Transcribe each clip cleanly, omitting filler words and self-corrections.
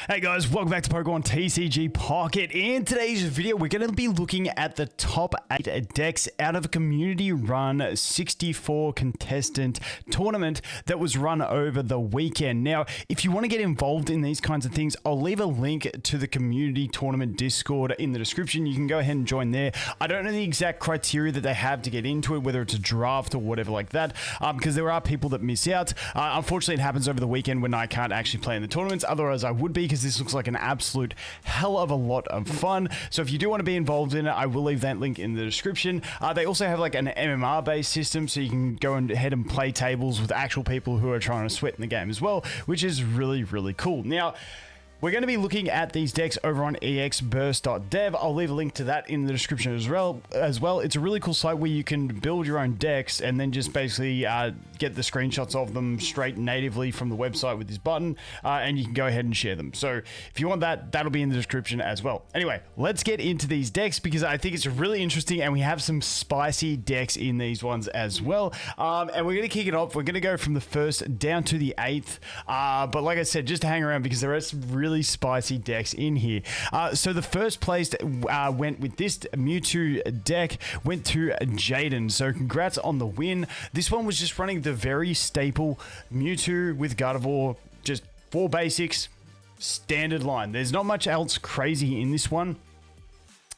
Hey guys, welcome back to Pokemon TCG Pocket. In today's video, we're going to be looking at the top 8 decks out of a community-run 64 contestant tournament that was run over the weekend. Now, if you want to get involved in these kinds of things, I'll leave a link to the community tournament Discord in the description. You can go ahead and join there. I don't know the exact criteria that they have to get into it, whether it's a draft or whatever like that, because there are people that miss out. Unfortunately, it happens over the weekend when I can't actually play in the tournaments. Otherwise, I would be, because this looks like an absolute hell of a lot of fun. So if you do want to be involved in it, I will leave that link in the description. They also have like an MMR based system, so you can go ahead and play tables with actual people who are trying to sweat in the game as well, which is really, really cool. Now, we're going to be looking at these decks over on exburst.dev. I'll leave a link to that in the description as well. It's a really cool site where you can build your own decks and then just basically get the screenshots of them straight natively from the website with this button, and you can go ahead and share them. So if you want that, that'll be in the description as well. Anyway, let's get into these decks because I think it's really interesting, and we have some spicy decks in these ones as well. And we're going to kick it off. We're going to go from the 1st down to the 8th. But like I said, just hang around because there are some really spicy decks in here. So the first place went with this Mewtwo deck went to Jaden. So congrats on the win. This one was just running the very staple Mewtwo with Gardevoir, just 4 basics, standard line. There's not much else crazy in this one.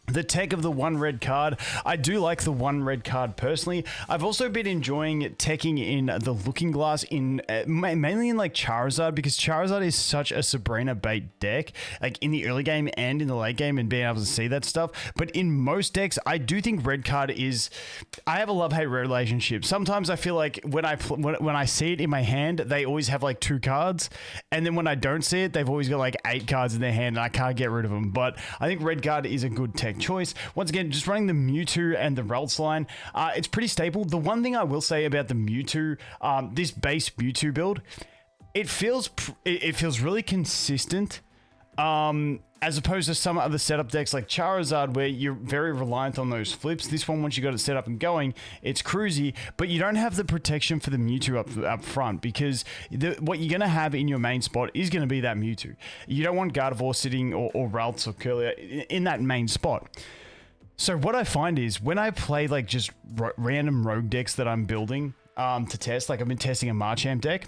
The tech of the 1 red card. I do like the 1 red card personally. I've also been enjoying teching in the Looking Glass in mainly in like Charizard, because Charizard is such a Sabrina bait deck, like in the early game and in the late game, and being able to see that stuff. But in most decks, I do think red card is. I have a love-hate relationship. Sometimes I feel like when I see it in my hand, they always have like 2 cards, and then when I don't see it, they've always got like 8 cards in their hand, and I can't get rid of them. But I think red card is a good tech choice. Once again, just running the Mewtwo and the Ralts line, it's pretty stable. The one thing I will say about the Mewtwo, this base Mewtwo build, it feels really consistent, as opposed to some other setup decks like Charizard, where you're very reliant on those flips. This one, once you got it set up and going, it's cruisy, but you don't have the protection for the Mewtwo up front, because what you're going to have in your main spot is going to be that Mewtwo. You don't want Gardevoir sitting or Ralts or Curlier in that main spot. So what I find is when I play like just random rogue decks that I'm building to test, like I've been testing a Marchand deck,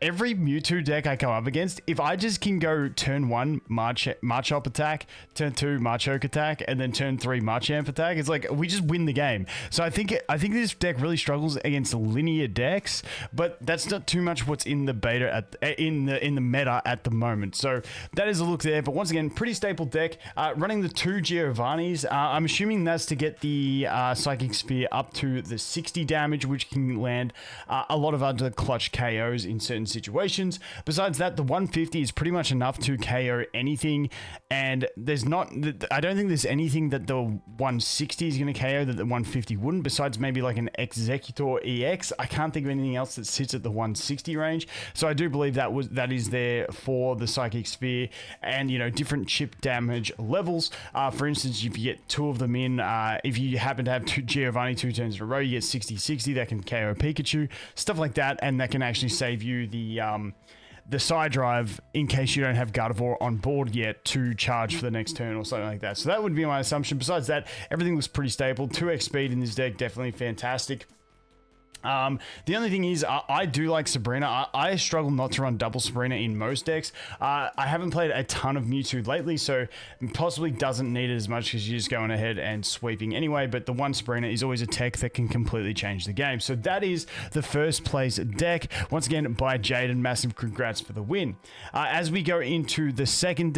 every Mewtwo deck I come up against, if I just can go turn 1 Marchop attack, turn 2 Machoke attack, and then turn 3 Marchamp attack, it's like we just win the game. So I think this deck really struggles against linear decks, but that's not too much what's in the beta in the meta at the moment. So that is a look there. But once again, pretty staple deck. Running the 2 Giovannis. I'm assuming that's to get the Psychic Sphere up to the 60 damage, which can land a lot of other clutch KOs in certain situations. Besides that, the 150 is pretty much enough to KO anything, and I don't think there's anything that the 160 is going to KO that the 150 wouldn't, besides maybe like an Executor EX. I can't think of anything else that sits at the 160 range, so I do believe that is there for the Psychic Sphere, and different chip damage levels. For instance, if you get 2 of them in, if you happen to have 2 Giovanni 2 turns in a row, you get 60-60, that can KO Pikachu, stuff like that, and that can actually save you the side drive in case you don't have Gardevoir on board yet to charge for the next turn or something like that. So that would be my assumption. Besides that, everything looks pretty stable. 2x speed in this deck, definitely fantastic. The only thing is, I do like Sabrina. I struggle not to run double Sabrina in most decks. I haven't played a ton of Mewtwo lately, so possibly doesn't need it as much because you're just going ahead and sweeping anyway, but the 1 Sabrina is always a tech that can completely change the game. So that is the first place deck. Once again, by Jaden, massive congrats for the win. As we go into the second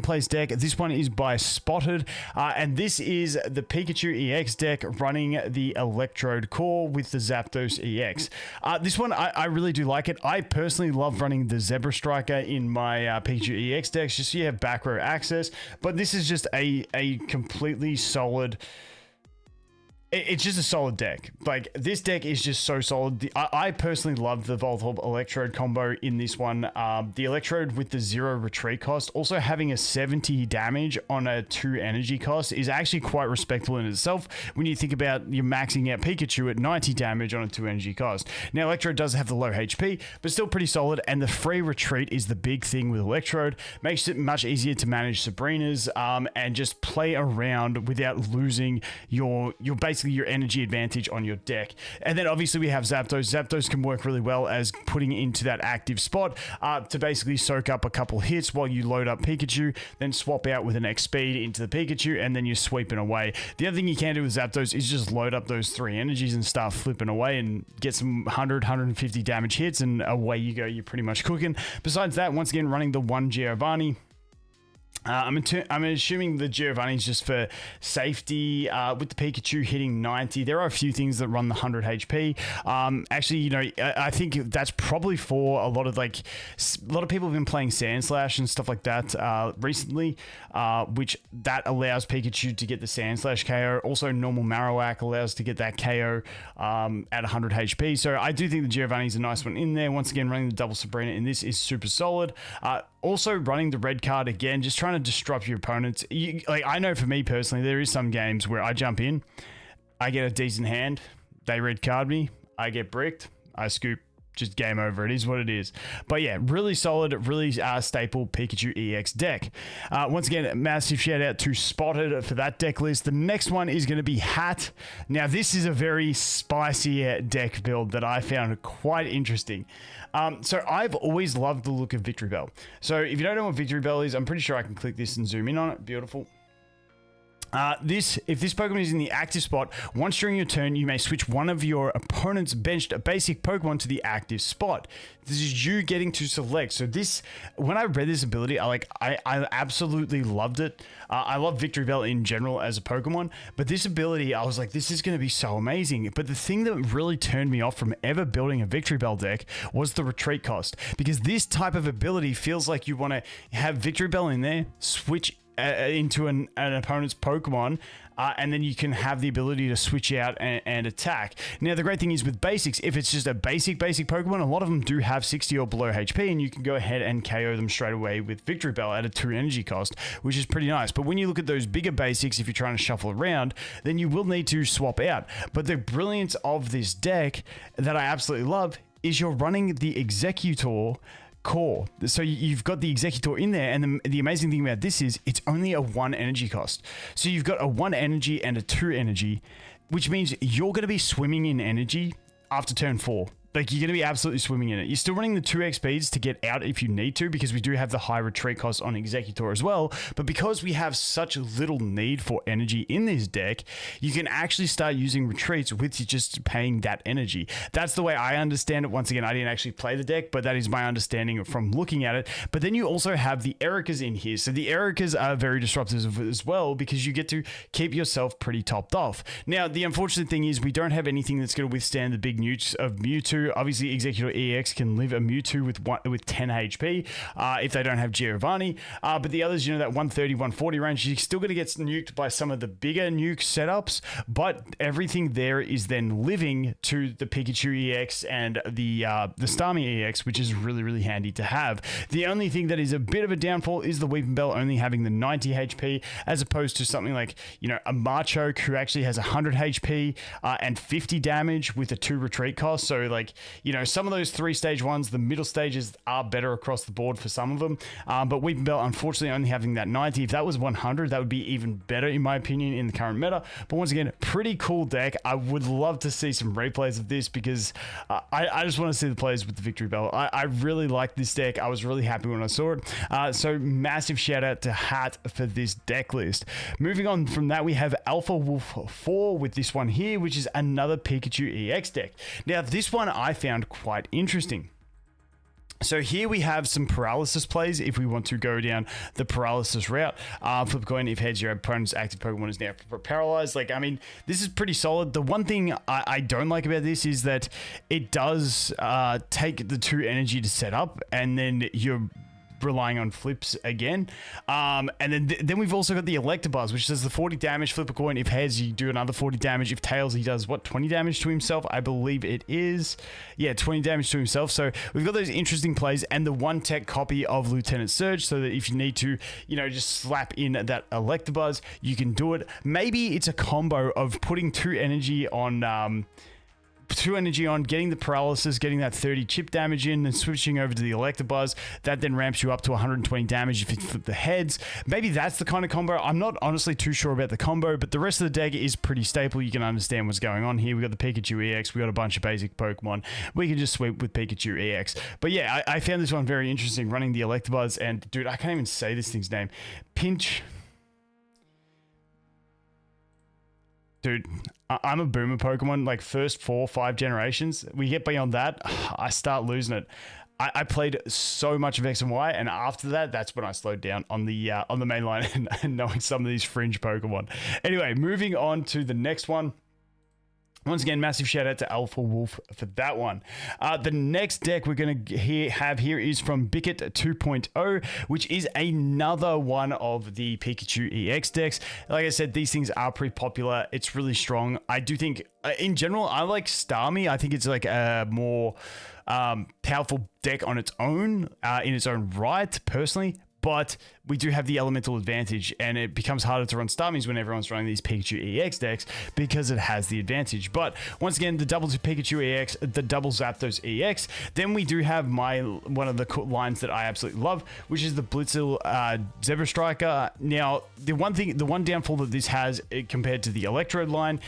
place deck, this one is by Spotted, and this is the Pikachu EX deck running the Electrode Core with the Zapdos EX. This one, I really do like it. I personally love running the Zebra Striker in my Pikachu EX decks, just so you have back row access, but this is just a completely solid It's just a solid deck. Like, this deck is just so solid. I personally love the Voltorb Electrode combo in this one. The Electrode with the 0 retreat cost, also having a 70 damage on a 2 energy cost is actually quite respectable in itself when you think about you maxing out Pikachu at 90 damage on a 2 energy cost. Now, Electrode does have the low HP, but still pretty solid, and the free retreat is the big thing with Electrode. Makes it much easier to manage Sabrinas and just play around without losing your basically your energy advantage on your deck. And then obviously we have Zapdos. Zapdos can work really well as putting it into that active spot to basically soak up a couple hits while you load up Pikachu, then swap out with an X speed into the Pikachu, and then you're sweeping away. The other thing you can do with Zapdos is just load up those 3 energies and start flipping away and get some 150 damage hits, and away you go. You're pretty much cooking. Besides that, once again, running the 1 Giovanni. I'm assuming the Giovanni is just for safety. With the Pikachu hitting 90, there are a few things that run the 100 HP. Actually, you know, I think that's probably for a lot of people have been playing Sandslash and stuff like that recently, which that allows Pikachu to get the Sandslash KO. Also, normal Marowak allows to get that KO at 100 HP. So I do think the Giovanni is a nice one in there. Once again, running the double Sabrina in this is super solid. Also, running the red card again, just trying to disrupt your opponents. I know for me personally, there is some games where I jump in, I get a decent hand, they red card me, I get bricked, I scoop, just game over. It is what it is. But yeah, really solid, really staple Pikachu EX deck. Once again, massive shout out to Spotted for that deck list. The next one is going to be Hat. Now, this is a very spicy deck build that I found quite interesting. So I've always loved the look of Victorybell. So if you don't know what Victorybell is, I'm pretty sure I can click this and zoom in on it. Beautiful. If this Pokemon is in the active spot, once during your turn, you may switch one of your opponent's benched basic Pokemon to the active spot. This is you getting to select. So this, when I read this ability, I absolutely loved it. I love Victorybell in general as a Pokemon, but this ability, I was like, this is going to be so amazing. But the thing that really turned me off from ever building a Victorybell deck was the retreat cost, because this type of ability feels like you want to have Victorybell in there, switch into an opponent's Pokemon, and then you can have the ability to switch out and attack. Now, the great thing is with basics, if it's just a basic Pokemon, a lot of them do have 60 or below HP, and you can go ahead and KO them straight away with Victorybell at a 2 energy cost, which is pretty nice. But when you look at those bigger basics, if you're trying to shuffle around, then you will need to swap out. But the brilliance of this deck that I absolutely love is you're running the Executor core. So you've got the Executor in there, and the amazing thing about this is it's only a 1 energy cost. So you've got a 1 energy and a 2 energy, which means you're going to be swimming in energy after turn 4. Like, you're going to be absolutely swimming in it. You're still running the 2 XPs to get out if you need to, because we do have the high retreat cost on Executor as well. But because we have such little need for energy in this deck, you can actually start using retreats with just paying that energy. That's the way I understand it. Once again, I didn't actually play the deck, but that is my understanding from looking at it. But then you also have the Ericas in here. So the Ericas are very disruptive as well, because you get to keep yourself pretty topped off. Now, the unfortunate thing is we don't have anything that's going to withstand the big nukes of Mewtwo. Obviously, Executor EX can live a Mewtwo with 10 HP if they don't have Giovanni. But the others, you know, that 130, 140 range, you're still going to get nuked by some of the bigger nuke setups. But everything there is then living to the Pikachu EX and the Starmie EX, which is really, really handy to have. The only thing that is a bit of a downfall is the Weepinbell only having the 90 HP, as opposed to something like, you know, a Machoke who actually has 100 HP and 50 damage with a 2 retreat cost. So, like, you know, some of those 3-stage ones, the middle stages are better across the board for some of them. But Weepinbell, unfortunately, only having that 90. If that was 100, that would be even better, in my opinion, in the current meta. But once again, pretty cool deck. I would love to see some replays of this, because I just want to see the players with the Victorybell. I really like this deck. I was really happy when I saw it. So massive shout out to Hat for this deck list. Moving on from that, we have Alpha Wolf 4 with this one here, which is another Pikachu EX deck. Now, this one I found quite interesting. So here we have some paralysis plays if we want to go down the paralysis route. Flip coin, if heads, your opponent's active Pokemon is now paralyzed. Like, I mean, this is pretty solid. The one thing I don't like about this is that it does take the 2 energy to set up, and then you're relying on flips again. And then we've also got the Electabuzz, which does the 40 damage, flip a coin. If heads, you do another 40 damage. If tails, he does, what, 20 damage to himself? I believe it is. Yeah, 20 damage to himself. So we've got those interesting plays and the one tech copy of Lieutenant Surge, so that if you need to, you know, just slap in that Electabuzz, you can do it. Maybe it's a combo of putting two energy on getting the paralysis, getting that 30 chip damage in, and switching over to the Electabuzz. That then ramps you up to 120 damage if you flip the heads. Maybe that's the kind of combo. I'm not honestly too sure about the combo, but the rest of the deck is pretty stable. You can understand what's going on here. We got the Pikachu EX. We got a bunch of basic Pokemon. We can just sweep with Pikachu EX. But yeah, I found this one very interesting, running the Electabuzz. And dude, I can't even say this thing's name. Pinch. Dude, I'm a boomer Pokemon, like first 4 or 5 generations. We get beyond that, I start losing it. I played so much of X and Y, and after that, that's when I slowed down on the main line and knowing some of these fringe Pokemon. Anyway, moving on to the next one. Once again, massive shout out to Alpha Wolf for that one. The next deck we're going to have here is from Bicket 2.0, which is another one of the Pikachu EX decks. Like I said, these things are pretty popular. It's really strong. I do think, in general, I like Starmie. I think it's like a more powerful deck on its own, in its own right, personally. But we do have the elemental advantage, and it becomes harder to run Starmies when everyone's running these Pikachu EX decks because it has the advantage. But once again, the double Pikachu EX, the double Zapdos EX. Then we do have one of the lines that I absolutely love, which is the Blitzel Zebra Striker. Now, the one downfall that this has compared to the Electrode line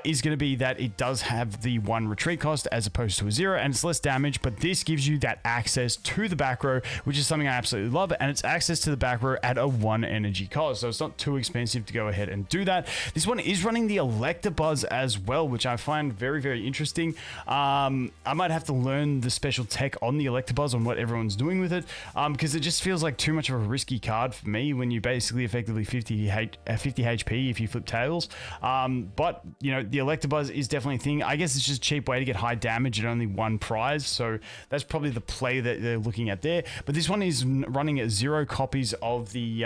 is going to be that it does have the 1 retreat cost as opposed to a 0, and it's less damage, but this gives you that access to the back row, which is something I absolutely love, and it's access to the back row at a 1 energy cost, so it's not too expensive to go ahead and do that. This one is running the Electabuzz as well, which I find very, very interesting. I might have to learn the special tech on the Electabuzz on what everyone's doing with it, because it just feels like too much of a risky card for me when you basically effectively 50 HP if you flip tails. But you know, the Electabuzz is definitely a thing. I guess it's just a cheap way to get high damage at only 1 prize, so that's probably the play that they're looking at there. But this one is running at 0 copies of the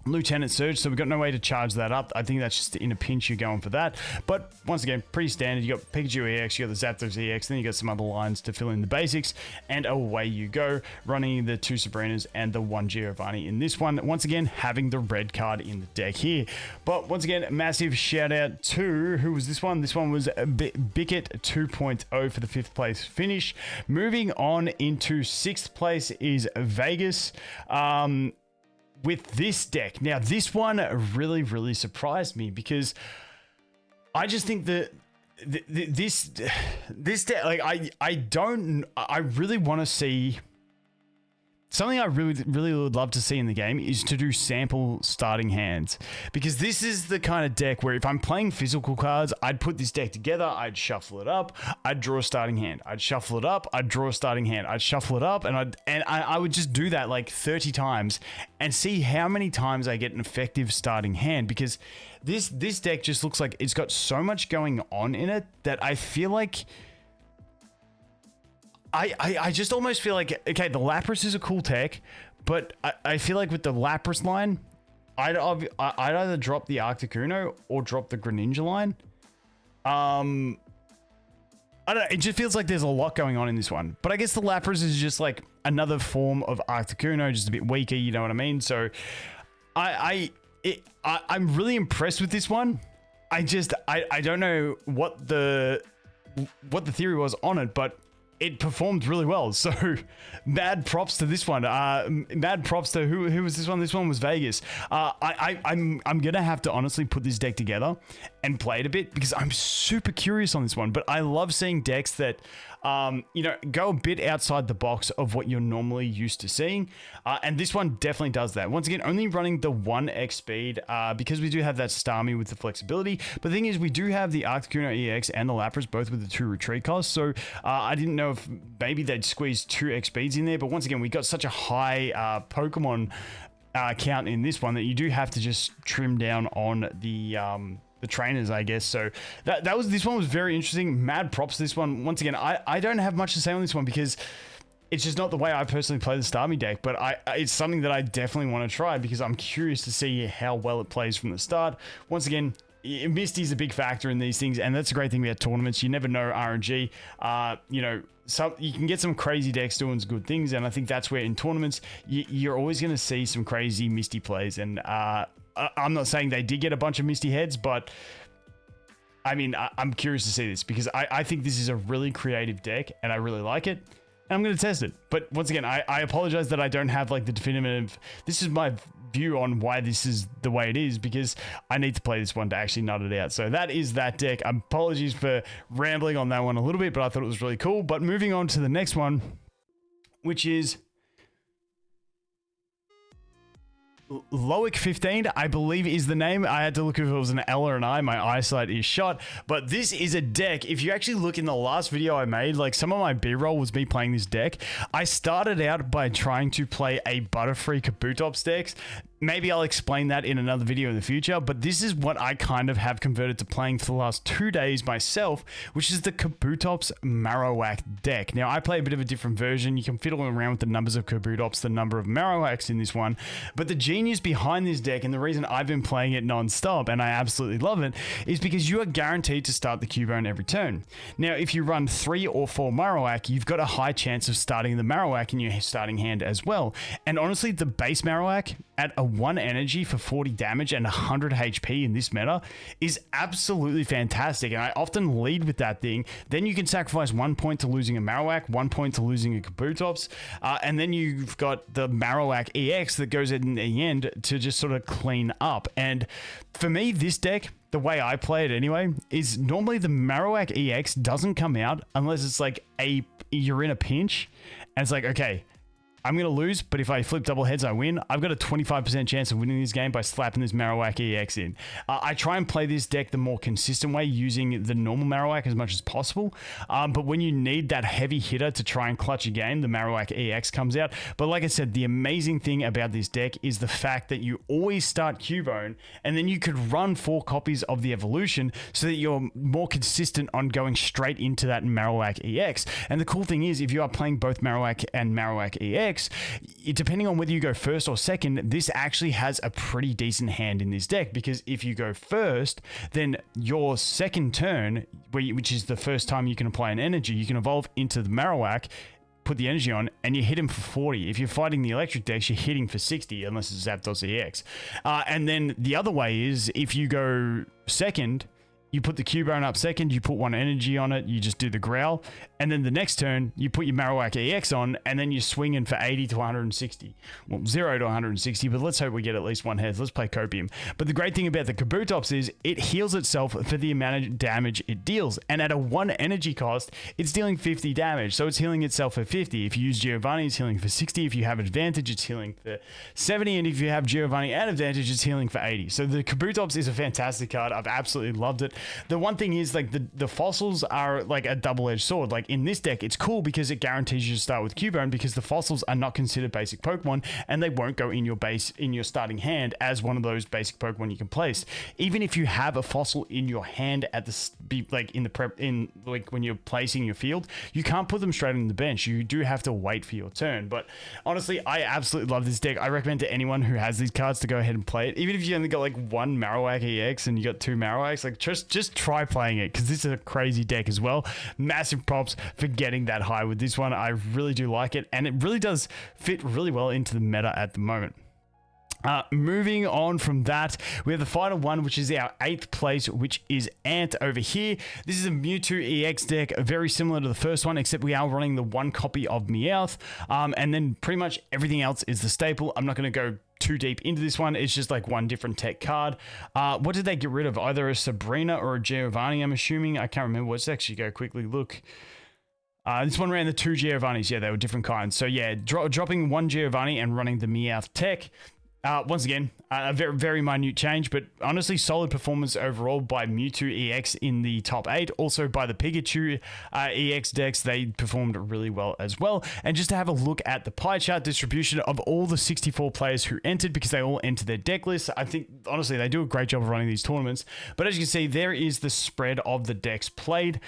Lieutenant Surge, so we've got no way to charge that up. I think that's just in a pinch you're going for that. But once again, pretty standard. You got Pikachu EX, you got the Zapdos EX, then you got some other lines to fill in the basics, and away you go, running the 2 Sabrinas and the 1 Giovanni in this one. Once again, having the red card in the deck here. But once again, massive shout out to, who was this one? This one was Bicket 2.0 for the 5th place finish. Moving on into 6th place is Vegas. With this deck. Now, this one really, really surprised me because I just think that this deck, like, I really want to see something I really would love to see in the game is to do sample starting hands, because this is the kind of deck where if I'm playing physical cards, I'd put this deck together, I'd shuffle it up, I'd draw a starting hand, I'd shuffle it up, I'd draw a starting hand, I'd shuffle it up, and I would just do that like 30 times and see how many times I get an effective starting hand, because this deck just looks like it's got so much going on in it that I feel like I just almost feel like, okay, the Lapras is a cool tech, but I feel like with the Lapras line, I'd either drop the Articuno or drop the Greninja line. I don't know, it just feels like there's a lot going on in this one. But I guess the Lapras is just like another form of Articuno, just a bit weaker, you know what I mean? So I'm really impressed with this one. I don't know what the theory was on it, but it performed really well, so mad props to this one. Mad props to who was this one? This one was Vegas. I'm gonna have to honestly put this deck together and play it a bit because I'm super curious on this one. But I love seeing decks that you know, go a bit outside the box of what you're normally used to seeing, and this one definitely does that. Once again, only running the 1x speed because we do have that Starmie with the flexibility. But the thing is, we do have the Articuno EX and the Lapras both with the 2 retreat costs, so I didn't know if maybe they'd squeeze 2 XPs in there. But once again, we got such a high Pokemon count in this one that you do have to just trim down on the trainers, I guess. So this one was very interesting. Mad props to this one. Once again, I don't have much to say on this one because it's just not the way I personally play the Starmie deck, but it's something that I definitely want to try because I'm curious to see how well it plays from the start. Once again, Misty's a big factor in these things, and that's a great thing about tournaments. You never know RNG. You know, you can get some crazy decks doing good things, and I think that's where in tournaments you're always going to see some crazy Misty plays. And I'm not saying they did get a bunch of Misty heads, but I mean, I'm curious to see this because I think this is a really creative deck, and I really like it. And I'm going to test it. But once again, I apologize that I don't have like the definitive. This is my view on why this is the way it is, because I need to play this one to actually nut it out. So that is that deck. Apologies for rambling on that one a little bit, but I thought it was really cool. But moving on to the next one, which is Loic 15, I believe is the name. I had to look if it was an L or an I. My eyesight is shot. But this is a deck. If you actually look in the last video I made, like some of my B-roll was me playing this deck. I started out by trying to play a Butterfree Kabutops deck. Maybe I'll explain that in another video in the future, but this is what I kind of have converted to playing for the last 2 days myself, which is the Kabutops Marowak deck. Now, I play a bit of a different version. You can fiddle around with the numbers of Kabutops, the number of Marowaks in this one, but the genius behind this deck, and the reason I've been playing it non-stop, and I absolutely love it, is because you are guaranteed to start the Cubone every turn. Now, if you run 3 or 4 Marowak, you've got a high chance of starting the Marowak in your starting hand as well. And honestly, the base Marowak at a 1 energy for 40 damage and 100 HP in this meta is absolutely fantastic, and I often lead with that thing. Then you can sacrifice 1 point to losing a Marowak, 1 point to losing a Kabutops, and then you've got the Marowak EX that goes in the end to just sort of clean up. And for me, this deck, the way I play it anyway, is normally the Marowak EX doesn't come out unless it's like you're in a pinch, and it's like, okay, I'm going to lose, but if I flip double heads, I win. I've got a 25% chance of winning this game by slapping this Marowak EX in. I try and play this deck the more consistent way, using the normal Marowak as much as possible. But when you need that heavy hitter to try and clutch a game, the Marowak EX comes out. But like I said, the amazing thing about this deck is the fact that you always start Cubone, and then you could run 4 copies of the evolution so that you're more consistent on going straight into that Marowak EX. And the cool thing is, if you are playing both Marowak and Marowak EX, depending on whether you go first or second, this actually has a pretty decent hand in this deck, because if you go first, then your second turn, which is the first time you can apply an energy, you can evolve into the Marowak, put the energy on, and you hit him for 40. If you're fighting the electric decks, you're hitting for 60, unless it's Zapdos EX. And then the other way is, if you go second, you put the Cubone up second, you put 1 energy on it, you just do the growl, and then the next turn, you put your Marowak EX on, and then you're swinging for 80 to 160. Well, 0 to 160, but let's hope we get at least 1 head. Let's play Copium. But the great thing about the Kabutops is it heals itself for the amount of damage it deals, and at a 1 energy cost, it's dealing 50 damage, so it's healing itself for 50. If you use Giovanni, it's healing for 60. If you have Advantage, it's healing for 70, and if you have Giovanni and Advantage, it's healing for 80. So the Kabutops is a fantastic card. I've absolutely loved it. The one thing is, like, the fossils are like a double-edged sword. Like in this deck, it's cool because it guarantees you to start with Cubone, because the fossils are not considered basic Pokemon, and they won't go in your starting hand as one of those basic Pokemon you can place. Even if you have a fossil in your hand at the when you're placing your field, you can't put them straight on the bench. You do have to wait for your turn. But honestly, I absolutely love this deck. I recommend to anyone who has these cards to go ahead and play it. Even if you only got like 1 Marowak EX and you got 2 Marowaks, like just try playing it, because this is a crazy deck as well. Massive props for getting that high with this one. I really do like it, and it really does fit really well into the meta at the moment. Moving on from that, we have the final one, which is our 8th place, which is Ant over here. This is a Mewtwo EX deck, very similar to the first one, except we are running the 1 copy of Meowth, and then pretty much everything else is the staple. I'm not going to go too deep into this one. It's just like 1 different tech card. What did they get rid of? Either a Sabrina or a Giovanni, I'm assuming. I can't remember. Let's actually go quickly look. This one ran the 2 Giovannis. Yeah, they were different kinds. So yeah, dropping 1 Giovanni and running the Meowth tech. Once again, a very, very minute change, but honestly, solid performance overall by Mewtwo EX in the top 8. Also by the Pikachu EX decks, they performed really well as well. And just to have a look at the pie chart distribution of all the 64 players who entered, because they all entered their deck list, I think, honestly, they do a great job of running these tournaments. But as you can see, there is the spread of the decks played.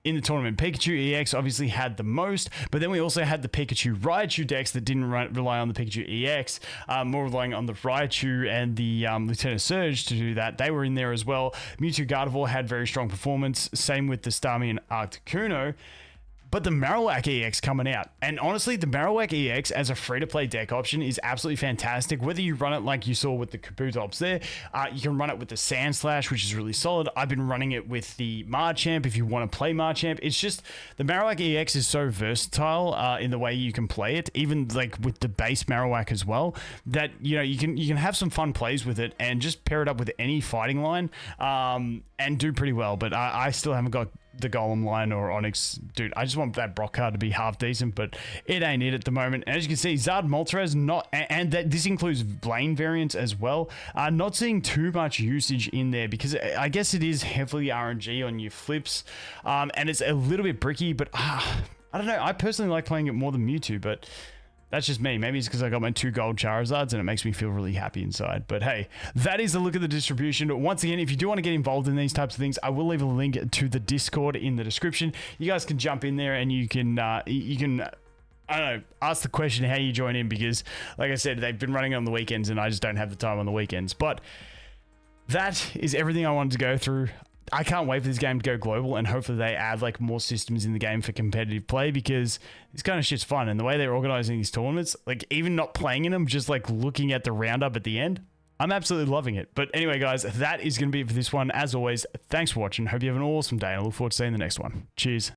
in the tournament. Pikachu EX obviously had the most, but then we also had the Pikachu Raichu decks that didn't rely on the Pikachu EX, more relying on the Raichu and the Lieutenant Surge to do that. They were in there as well. Mewtwo Gardevoir had very strong performance. Same with the Starmie and Articuno. But the Marowak EX coming out. And honestly, the Marowak EX as a free-to-play deck option is absolutely fantastic. Whether you run it like you saw with the Kabutops there, you can run it with the Sandslash, which is really solid. I've been running it with the Marchamp if you want to play Marchamp. It's just, the Marowak EX is so versatile in the way you can play it, even like with the base Marowak as well, that you can have some fun plays with it and just pair it up with any fighting line and do pretty well. But I still haven't got the Golem line or Onyx. Dude, I just want that Brock card to be half decent, but it ain't it at the moment. And as you can see, Zard Moltres not, and that this includes Blaine variants as well, not seeing too much usage in there because I guess it is heavily RNG on your flips, and it's a little bit bricky, but I don't know. I personally like playing it more than Mewtwo, but that's just me. Maybe it's because I got my 2 gold Charizards and it makes me feel really happy inside. But hey, that is a look at the distribution. Once again, if you do want to get involved in these types of things, I will leave a link to the Discord in the description. You guys can jump in there and you can I don't know, ask the question how you join in, because like I said, they've been running on the weekends and I just don't have the time on the weekends. But that is everything I wanted to go through. I can't wait for this game to go global, and hopefully they add like more systems in the game for competitive play, because this kind of shit's fun. And the way they're organizing these tournaments, like even not playing in them, just like looking at the roundup at the end, I'm absolutely loving it. But anyway, guys, that is going to be it for this one. As always, thanks for watching. Hope you have an awesome day, and I look forward to seeing the next one. Cheers.